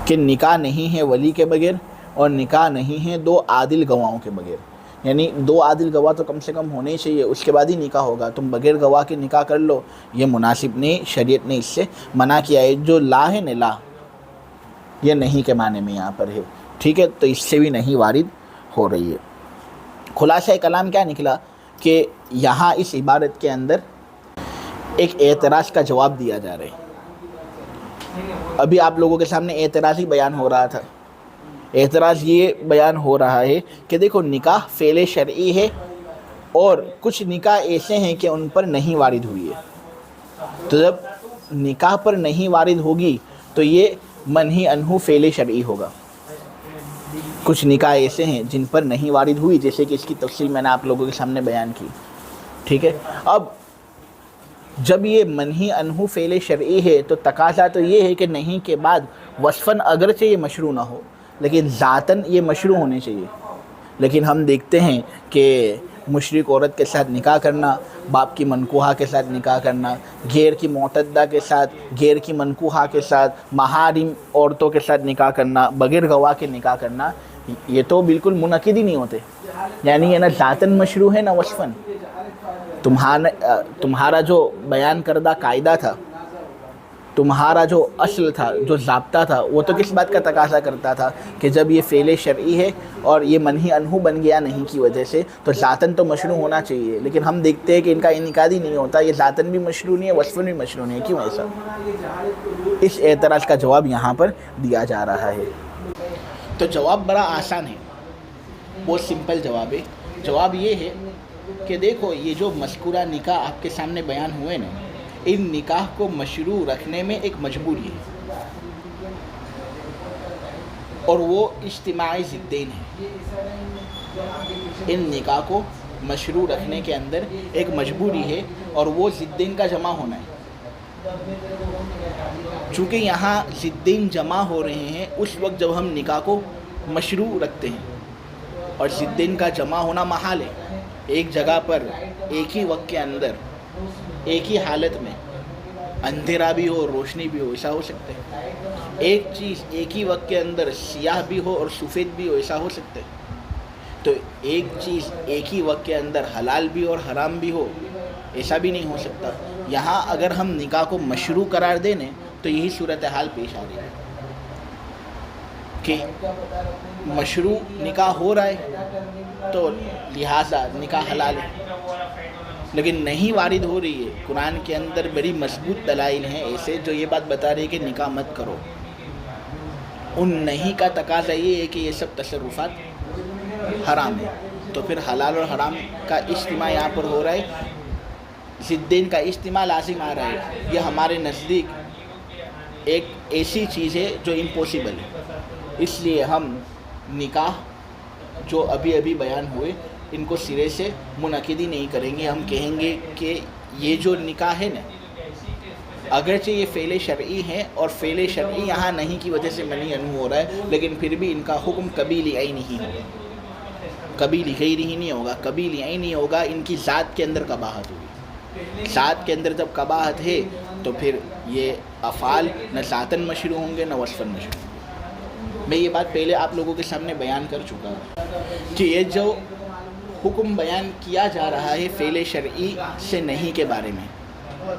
کہ نکاح نہیں ہے ولی کے بغیر اور نکاح نہیں ہے دو عادل گواہوں کے بغیر، یعنی دو عادل گواہ تو کم سے کم ہونے ہی چاہیے، اس کے بعد ہی نکاح ہوگا۔ تم بغیر گواہ کے نکاح کر لو، یہ مناسب نہیں، شریعت نے اس سے منع کیا ہے۔ جو لا ہے نا، لا یہ نہیں کے معنی میں یہاں پر ہے، ٹھیک ہے؟ تو اس سے بھی نہیں وارد ہو رہی ہے۔ خلاصہ کلام کیا نکلا کہ یہاں اس عبارت کے اندر ایک اعتراض کا جواب دیا جا رہا ہے۔ ابھی آپ لوگوں کے سامنے اعتراض ہی بیان ہو رہا تھا۔ اعتراض یہ بیان ہو رہا ہے کہ دیکھو نکاح فعل شرعی ہے اور کچھ نکاح ایسے ہیں کہ ان پر نہیں وارد ہوئی ہے، تو جب نکاح پر نہیں وارد ہوگی تو یہ منہی عنہ فعل شرعی ہوگا۔ کچھ نکاح ایسے ہیں جن پر نہیں وارد ہوئی، جیسے کہ اس کی تفصیل میں نے آپ لوگوں کے سامنے بیان کی، ٹھیک ہے؟ اب جب یہ منہی عنہ فعل شرعی ہے تو تقاضا تو یہ ہے کہ نہیں کے بعد وصفاً اگرچہ یہ مشروع نہ ہو لیکن ذاتاً یہ مشروع ہونے چاہیے۔ لیکن ہم دیکھتے ہیں کہ مشرک عورت کے ساتھ نکاح کرنا، باپ کی منکوحہ کے ساتھ نکاح کرنا، غیر کی معتدہ کے ساتھ، غیر کی منکوحہ کے ساتھ، محارم عورتوں کے ساتھ نکاح کرنا، بغیر گواہ کے نکاح کرنا، یہ تو بالکل منعقد ہی نہیں ہوتے، یعنی یہ نہ ذاتاً مشروع ہے نہ وصفاً۔ تمہارا جو بیان کردہ قاعدہ تھا، تمہارا جو اصل تھا، جو ضابطہ تھا، وہ تو کس بات کا تقاضا کرتا تھا کہ جب یہ فعل شرعی ہے اور یہ منہی عنہ بن گیا نہیں کی وجہ سے تو ذاتاً تو مشروع ہونا چاہیے، لیکن ہم دیکھتے ہیں کہ ان کا انعقاد ہی نہیں ہوتا، یہ ذاتاً بھی مشروع نہیں ہے، وصفاً بھی مشروع نہیں ہے۔ کیوں ایسا؟ اس اعتراض کا جواب یہاں پر دیا جا رہا ہے۔ تو جواب بڑا آسان ہے، بہت سمپل جواب ہے۔ جواب یہ ہے کہ دیکھو یہ جو مذکورہ نکاح آپ کے سامنے بیان ہوئے نا، ان نکاح کو مشروع رکھنے میں ایک مجبوری ہے اور وہ اجتماعی ضدین ہے۔ ان نکاح کو مشروع رکھنے کے اندر ایک مجبوری ہے اور وہ ضدین کا جمع ہونا ہے۔ چونکہ یہاں ضدین جمع ہو رہے ہیں اس وقت جب ہم نکاح کو مشروع رکھتے ہیں، اور ضدین کا جمع ہونا محال ہے۔ ایک جگہ پر ایک ہی وقت کے اندر ایک ہی حالت میں اندھیرا بھی ہو روشنی بھی ہو، ایسا ہو سکتا ہے۔ ایک چیز ایک ہی وقت کے اندر سیاہ بھی ہو اور سفید بھی ہو، ایسا ہو سکتا ہے۔ تو ایک چیز ایک ہی وقت کے اندر حلال بھی اور حرام بھی ہو، ایسا بھی نہیں ہو سکتا۔ یہاں اگر ہم نکاح کو مشروع قرار دیں تو یہی صورتحال پیش آ رہی ہے کہ مشروع نکاح ہو رہا ہے تو لہٰذا نکاح حلال ہے، لیکن نہیں وارد ہو رہی ہے۔ قرآن کے اندر بڑی مضبوط دلائل ہیں ایسے جو یہ بات بتا رہی ہے کہ نکاح مت کرو۔ ان نہیں کا تقاضا یہ ہے کہ یہ سب تصرفات حرام ہے، تو پھر حلال اور حرام کا اجتماع یہاں پر ہو رہا ہے، ضدین کا اجتماع لازم آ رہا ہے۔ یہ ہمارے نزدیک ایک ایسی چیز ہے جو امپاسبل ہے، اس لیے ہم نکاح جو ابھی ابھی بیان ہوئے ان کو سرے سے منعقد ہی نہیں کریں گے۔ ہم کہیں گے کہ یہ جو نکاح ہے نا، اگرچہ یہ فعل شرعی ہیں اور فعل شرعی یہاں نہیں کی وجہ سے منہی عنہ ہو رہا ہے، لیکن پھر بھی ان کا حکم قبیل عین ہی ہوگا، قبیل غیر ہی نہیں ہوگا، قبیل عین نہیں ہوگا۔ ان کی ذات کے اندر قباحت ہوگی۔ ذات کے اندر جب قباحت ہے تو پھر یہ افعال نہ ذاتاً مشروع ہوں گے نہ وصفاً مشروع ہوں گے۔ میں یہ بات پہلے آپ لوگوں کے سامنے بیان کر چکا ہوں کہ یہ جو حکم بیان کیا جا رہا ہے فعل شرعی سے نہیں کے بارے میں،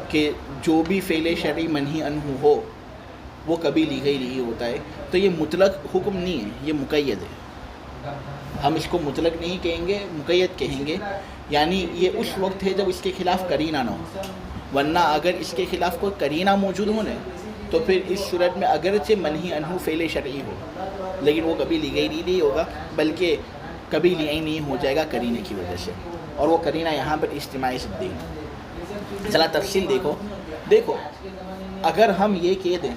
کہ جو بھی فعل شرعی منہی عنہ ہو وہ کبھی غیر ہی ہوتا ہے، تو یہ مطلق حکم نہیں ہے، یہ مقید ہے۔ ہم اس کو مطلق نہیں کہیں گے، مقید کہیں گے، یعنی یہ اس وقت ہے جب اس کے خلاف قرینہ نہ ہو، ورنہ اگر اس کے خلاف کوئی قرینہ موجود ہو نا تو پھر اس صورت میں اگرچہ منہی عنہ فعل شرعی ہو لیکن وہ کبھی غیر ہی نہیں ہوگا، بلکہ کبھی عین نہیں ہو جائے گا قرینے کی وجہ سے۔ اور وہ کرینہ یہاں پر اجتماعی ضدین. ذرا تفصیل دیکھو اگر ہم یہ کہہ دیں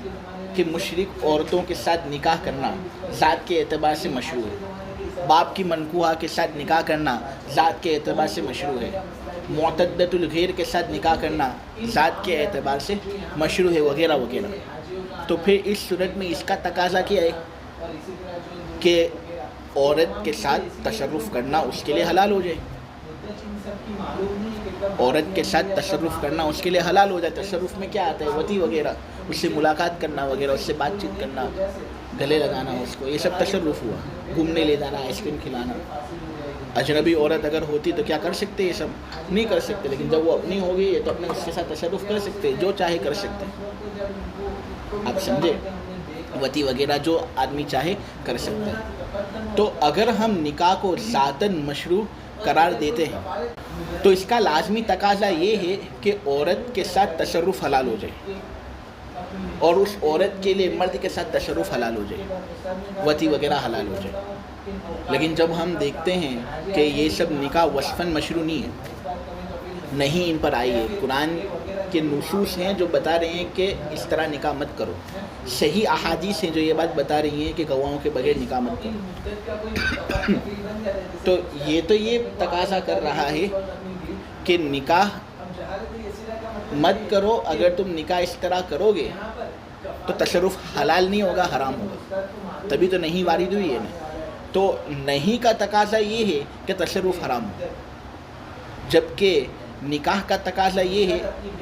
کہ مشرک عورتوں کے ساتھ نکاح کرنا ذات کے اعتبار سے مشروع ہے، باپ کی منکوحہ کے ساتھ نکاح کرنا ذات کے اعتبار سے مشروع ہے، معتدۃ الغیر کے ساتھ نکاح کرنا ذات کے اعتبار سے مشروع ہے، وغیرہ وغیرہ، تو پھر اس صورت میں اس کا تقاضا کیا ہے کہ عورت کے ساتھ تصرف کرنا اس کے لیے حلال ہو جائے. عورت کے ساتھ تصرف کرنا اس کے لیے حلال ہو جائے. تصرف میں کیا آتا ہے؟ وطی وغیرہ، اس سے ملاقات کرنا وغیرہ، اس سے بات چیت کرنا، گلے لگانا اس کو، یہ سب تصرف ہوا. گھومنے لے جانا، آئس کریم کھلانا. اجنبی عورت اگر ہوتی تو کیا کر سکتے؟ یہ سب نہیں کر سکتے، لیکن جب وہ اپنی ہو گئی ہے تو اپنے اس کے ساتھ تصرف کر سکتے، جو چاہے کر سکتے. آپ سمجھے؟ وطی وغیرہ جو آدمی چاہے کر سکتے ہیں. تو اگر ہم نکاح کو ذاتاً مشروع قرار دیتے ہیں تو اس کا لازمی تقاضا یہ ہے کہ عورت کے ساتھ تصرف حلال ہو جائے، اور اس عورت کے لیے مرد کے ساتھ تصرف حلال ہو جائے، وطی وغیرہ حلال ہو جائے. لیکن جب ہم دیکھتے ہیں کہ یہ سب نکاح وصفاً مشروع نہیں ہے، نہیں ان پر آئی ہے، قرآن کے نصوص ہیں جو بتا رہے ہیں کہ اس طرح نکاح مت کرو، صحیح احادیث ہیں جو یہ بات بتا رہی ہیں کہ گواہوں کے بغیر نکاح مت کرو، تو یہ تقاضا کر رہا ہے کہ نکاح مت کرو. اگر تم نکاح اس طرح کرو گے تو تصرف حلال نہیں ہوگا، حرام ہوگا، تبھی تو نہیں وارد ہوئی ہے نا. تو نہیں کا تقاضا یہ ہے کہ تصرف حرام ہو، جبکہ نکاح کا تقاضا یہ ہے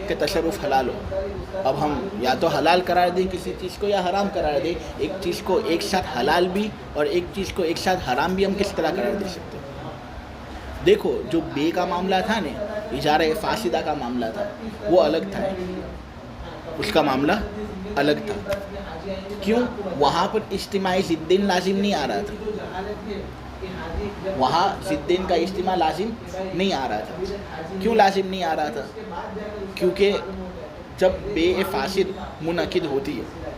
کہ تصرف حلال ہو. اب ہم یا تو حلال قرار دیں کسی چیز کو یا حرام قرار دیں. ایک چیز کو ایک ساتھ حلال بھی اور ایک چیز کو ایک ساتھ حرام بھی ہم کس طرح قرار دے سکتے ہیں؟ دیکھو جو بے کا معاملہ تھا نا، اجارہ فاسدہ کا معاملہ تھا، وہ الگ تھا، اس کا معاملہ الگ تھا. کیوں؟ وہاں پر اجتماعی ضدین لازم نہیں آ رہا تھا، وہاں ضدین کا اجتماع لازم نہیں آ رہا تھا. کیوں لازم نہیں آ رہا تھا؟ کیونکہ جب بے فاسد منعقد ہوتی ہے،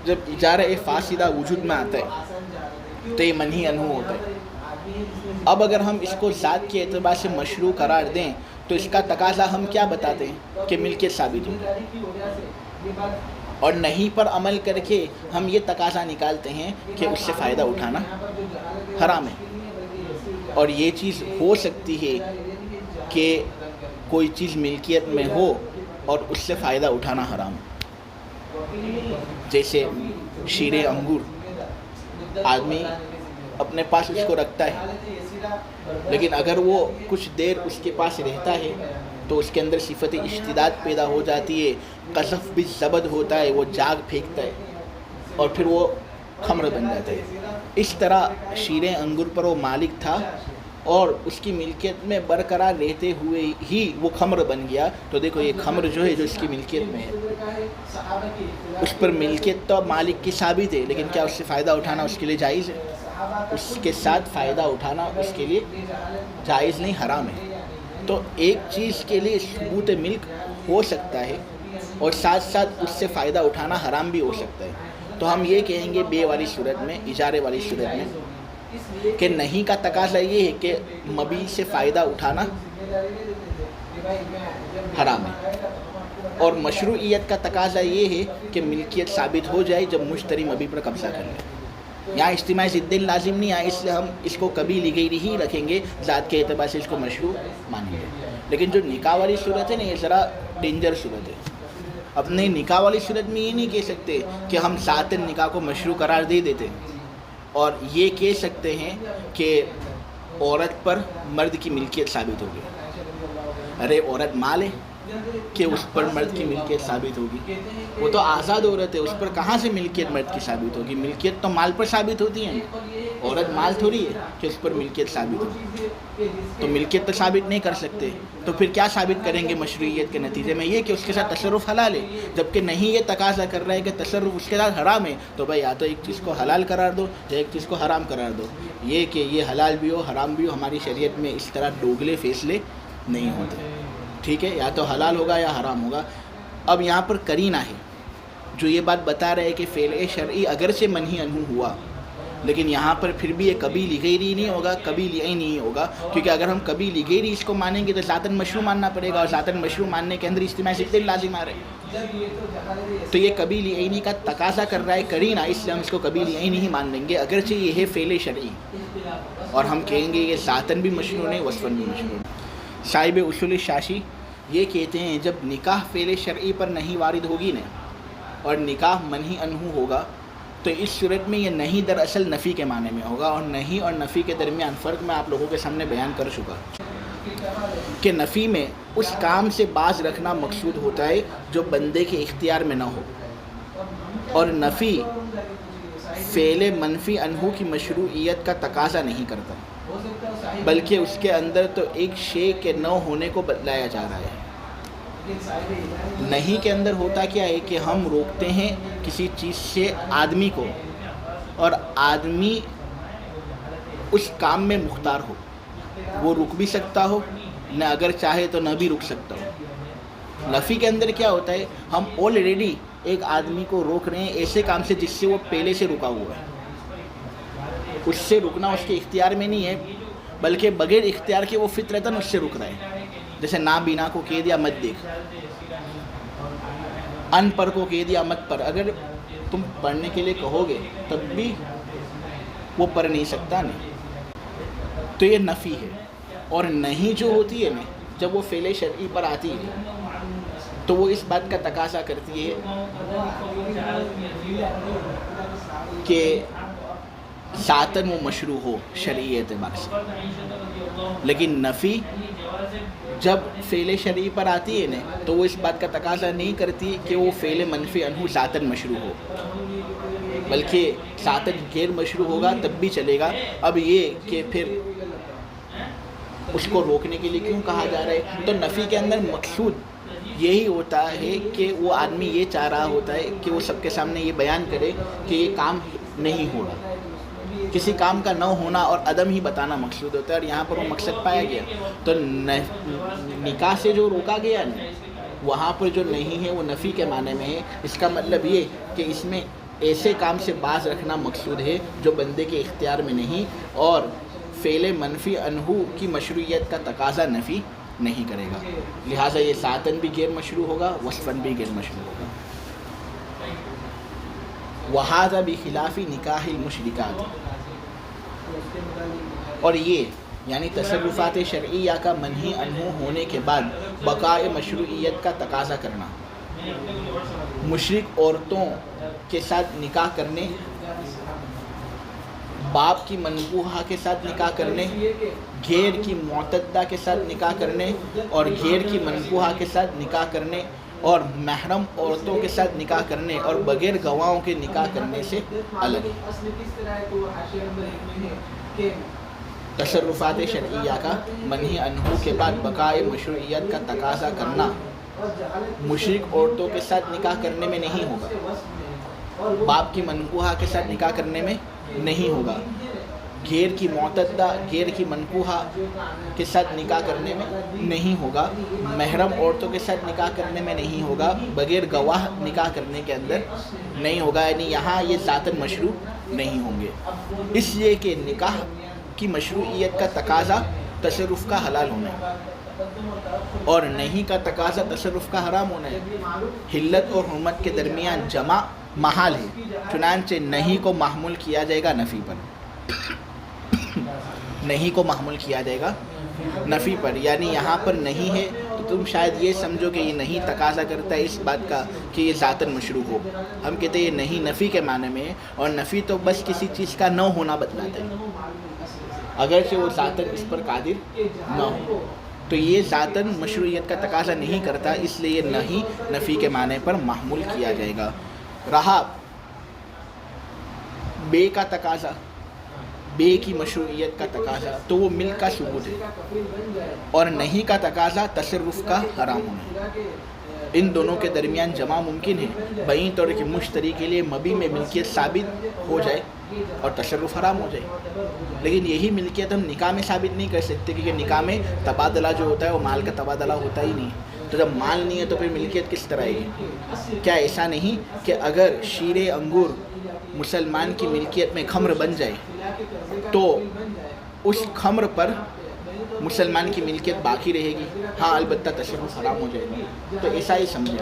جب اجارہ فاسدہ وجود میں آتا ہے تو یہ منہی عنہ ہوتا ہے. اب اگر ہم اس کو ذات کے اعتبار سے مشروع قرار دیں تو اس کا تقاضا ہم کیا بتاتے ہیں کہ ملکیت ثابت ہو، اور نہیں پر عمل کر کے ہم یہ تقاضا نکالتے ہیں کہ اس سے فائدہ اٹھانا حرام ہے. اور یہ چیز ہو سکتی ہے کہ کوئی چیز ملکیت میں ہو اور اس سے فائدہ اٹھانا حرام. جیسے شیر انگور، آدمی اپنے پاس اس کو رکھتا ہے، لیکن اگر وہ کچھ دیر اس کے پاس رہتا ہے تو اس کے اندر صفت اشتداد پیدا ہو جاتی ہے، قذف بالزبد ہوتا ہے، وہ جاگ پھینکتا ہے اور پھر وہ خمر بن جاتا ہے. اس طرح شیر انگور پر وہ مالک تھا اور اس کی ملکیت میں برقرار رہتے ہوئے ہی وہ خمر بن گیا. تو دیکھو یہ خمر جو ہے جو اس کی ملکیت میں ہے، اس پر ملکیت تو مالک کی ثابت ہے، لیکن کیا اس سے فائدہ اٹھانا اس کے لیے جائز ہے؟ اس کے ساتھ فائدہ اٹھانا اس کے لیے جائز نہیں، حرام ہے. تو ایک چیز کے لیے ثبوت ملک ہو سکتا ہے اور ساتھ ساتھ اس سے فائدہ اٹھانا حرام بھی ہو سکتا ہے. تو ہم یہ کہیں گے بے والی صورت میں، اجارے والی صورت میں، کہ نہیں کا تقاضا یہ ہے کہ مبیع سے فائدہ اٹھانا حرام ہے، اور مشروعیت کا تقاضا یہ ہے کہ ملکیت ثابت ہو جائے جب مشتری مبیع پر قبضہ کر لے. یہاں اجتماعی ضدین لازم نہیں آئے، اس لیے ہم اس کو کبھی لغیری ہی رکھیں گے، ذات کے اعتبار سے اس کو مشروع مانیں گے. لیکن جو نکاح والی صورت ہے نا، یہ ذرا ڈینجر صورت ہے. اپنے نکاح والی صورت میں یہ نہیں کہہ سکتے کہ ہم ذاتاً نکاح کو مشروع قرار دے دیتے، اور یہ کہہ سکتے ہیں کہ عورت پر مرد کی ملکیت ثابت ہوگی. ارے عورت مال ہے کہ اس پر مرد کی ملکیت ثابت ہوگی؟ وہ تو آزاد عورت ہے، اس پر کہاں سے ملکیت مرد کی ثابت ہوگی؟ ملکیت تو مال پر ثابت ہوتی ہے، عورت مال تھوڑی ہے کہ اس پر ملکیت ثابت ہوگی. تو ملکیت تو ثابت نہیں کر سکتے، تو پھر کیا ثابت کریں گے مشروعیت کے نتیجے میں؟ یہ کہ اس کے ساتھ تصرف حلال ہے، جبکہ نہیں یہ تقاضا کر رہا ہے کہ تصرف اس کے ساتھ حرام ہے. تو بھائی یا تو ایک چیز کو حلال قرار دو یا ایک چیز کو حرام قرار دو. یہ کہ یہ حلال بھی ہو حرام بھی ہو، ہماری شریعت میں اس طرح دوگلے فیصلے نہیں ہوتے. ٹھیک ہے، یا تو حلال ہوگا یا حرام ہوگا. اب یہاں پر قرینہ ہے جو یہ بات بتا رہے ہے کہ فعل شرعی اگرچہ منہی عنہ ہوا لیکن یہاں پر پھر بھی یہ قبیلی غیری نہیں ہوگا، قبیلی ہی نہیں ہوگا، کیونکہ اگر ہم قبیلی غیری اس کو مانیں گے تو ذاتاً مشروع ماننا پڑے گا، اور ذاتاً مشروع ماننے کے اندر اجتماع ذکر لازم آ رہے ہیں، تو یہ قبیلی عینی کا تقاضا کر رہا ہے کرینہ، اس لیے ہم اس کو قبیلی عینی ہی مان لیں گے، اگرچہ یہ ہے فعل شرعی، اور ہم کہیں گے یہ ذاتاً بھی مشروع ہے، وصفاً بھی مشروع ہے۔ صاحب اصول شاشی یہ کہتے ہیں جب نکاح فعل شرعی پر نہیں وارد ہوگی نا، اور نکاح منہی عنہ ہوگا، تو اس صورت میں یہ نہیں دراصل نفی کے معنی میں ہوگا، اور نہیں اور نفی کے درمیان فرق میں آپ لوگوں کے سامنے بیان کر چکا کہ نفی میں اس کام سے باز رکھنا مقصود ہوتا ہے جو بندے کے اختیار میں نہ ہو، اور نفی فعل منفی عنہ کی مشروعیت کا تقاضا نہیں کرتا، بلکہ اس کے اندر تو ایک شے کے نہ ہونے کو بتلایا جا رہا ہے۔ نہیں کے اندر ہوتا کیا ہے کہ ہم روکتے ہیں کسی چیز سے آدمی کو، اور آدمی اس کام میں مختار ہو، وہ رک بھی سکتا ہو، نہ اگر چاہے تو نہ بھی رک سکتا ہو۔ نفی کے اندر کیا ہوتا ہے، ہم آلریڈی ایک آدمی کو روک رہے ہیں ایسے کام سے جس سے وہ پہلے سے رکا ہوا ہے، اس سے رکنا اس کے اختیار میں نہیں ہے، بلکہ بغیر اختیار کے وہ فطرتاً اس سے رک رہا ہے۔ جیسے نابینا کو کہہ دیا مت دیکھ، ان پڑھ کو کہہ دیا مت پڑھ، اگر تم پڑھنے کے لیے کہو گے تب بھی وہ پڑھ نہیں سکتا، نہیں، تو یہ نفی ہے۔ اور نہیں جو ہوتی ہے نا، جب وہ فعل شرعی پر آتی ہے تو وہ اس بات کا تقاضا کرتی ہے کہ ذاتاً وہ مشروع ہو شرعی اعتبار سے، لیکن نفی جب فعل شرعی پر آتی ہے نا تو وہ اس بات کا تقاضا نہیں کرتی کہ وہ فعل منفی عنہ ذاتاً مشروع ہو، بلکہ ذاتاً غیر مشروع ہوگا تب بھی چلے گا۔ اب یہ کہ پھر اس کو روکنے کے لیے کیوں کہا جا رہا ہے، تو نفی کے اندر مقصود یہی ہوتا ہے کہ وہ آدمی یہ چاہ رہا ہوتا ہے کہ وہ سب کے سامنے یہ بیان کرے کہ یہ کام نہیں ہو رہا، کسی کام کا نہ ہونا اور عدم ہی بتانا مقصود ہوتا ہے، اور یہاں پر وہ مقصد پایا گیا۔ تو نکاح سے جو روکا گیا نا، وہاں پر جو نہیں ہے وہ نفی کے معنی میں ہے۔ اس کا مطلب یہ کہ اس میں ایسے کام سے باز رکھنا مقصود ہے جو بندے کے اختیار میں نہیں، اور فعل منفی عنہ کی مشروعیت کا تقاضا نفی نہیں کرے گا، لہٰذا یہ ذاتاً بھی غیر مشروع ہوگا، وصفاً بھی غیر مشروع ہوگا۔ وَهَذَا بِخِلَافِ نِكَاحِ الْمُشْرِكَاتِ، اور یہ یعنی تصرفات شرعیہ کا منہی عنہ ہونے کے بعد بقائے مشروعیت کا تقاضا کرنا، مشرک عورتوں کے ساتھ نکاح کرنے، باپ کی منکوحہ کے ساتھ نکاح کرنے، غیر کی معتدہ کے ساتھ نکاح کرنے، اور غیر کی منکوحہ کے ساتھ نکاح کرنے، اور محرم عورتوں کے ساتھ نکاح کرنے اور بغیر گواہوں کے نکاح کرنے سے الگ ہے۔ تصرفات شرعیہ کا منہی عنہ کے بعد بقائے مشروعیت کا تقاضا کرنا مشرک عورتوں کے ساتھ نکاح کرنے میں نہیں ہوگا، باپ کی منکوحہ کے ساتھ نکاح کرنے میں نہیں ہوگا، غیر کی معتدہ غیر کی منکوحہ کے ساتھ نکاح کرنے میں نہیں ہوگا، محرم عورتوں کے ساتھ نکاح کرنے میں نہیں ہوگا، بغیر گواہ نکاح کرنے کے اندر نہیں ہوگا، یعنی یہاں یہ ذاتاً مشروع نہیں ہوں گے، اس لیے کہ نکاح کی مشروعیت کا تقاضا تصرف کا حلال ہونا ہے، اور نہیں کا تقاضا تصرف کا حرام ہونا ہے۔ حلت اور حرمت کے درمیان جمع محال ہے، چنانچہ نہیں کو محمول کیا جائے گا نفی پر، نہیں کو محمول کیا جائے گا نفی پر، یعنی یہاں پر نہیں ہے تو تم شاید یہ سمجھو کہ یہ نہیں تقاضا کرتا ہے اس بات کا کہ یہ ذاتاً مشروع ہو۔ ہم کہتے ہیں یہ نہیں نفی کے معنی میں ہے، اور نفی تو بس کسی چیز کا نہ ہونا بتلاتا ہے، اگرچہ وہ ذاتاً اس پر قادر نہ ہو، تو یہ ذاتاً مشروعیت کا تقاضا نہیں کرتا، اس لیے یہ نہیں نفی کے معنی پر محمول کیا جائے گا۔ رہا بے کا تقاضا، بے کی مشروعیت کا تقاضا، تو وہ ملک کا ثبوت ہے، اور نہیں کا تقاضا تصرف کا حرام ہونا ہے۔ ان دونوں کے درمیان جمع ممکن ہے بعین طور کہ مشتری کے لیے مبی میں ملکیت ثابت ہو جائے اور تصرف حرام ہو جائے، لیکن یہی ملکیت ہم نکاح میں ثابت نہیں کر سکتے، کیونکہ نکاح میں تبادلہ جو ہوتا ہے وہ مال کا تبادلہ ہوتا ہی نہیں، تو جب مال نہیں ہے تو پھر ملکیت کس طرح آئے گی؟ کیا ایسا نہیں کہ اگر شیر انگور مسلمان کی ملکیت میں خمر بن جائے تو اس خمر پر مسلمان کی ملکیت باقی رہے گی. ہاں البتہ تصرف حرام ہو جائے گا. تو ایسا ہی سمجھیں.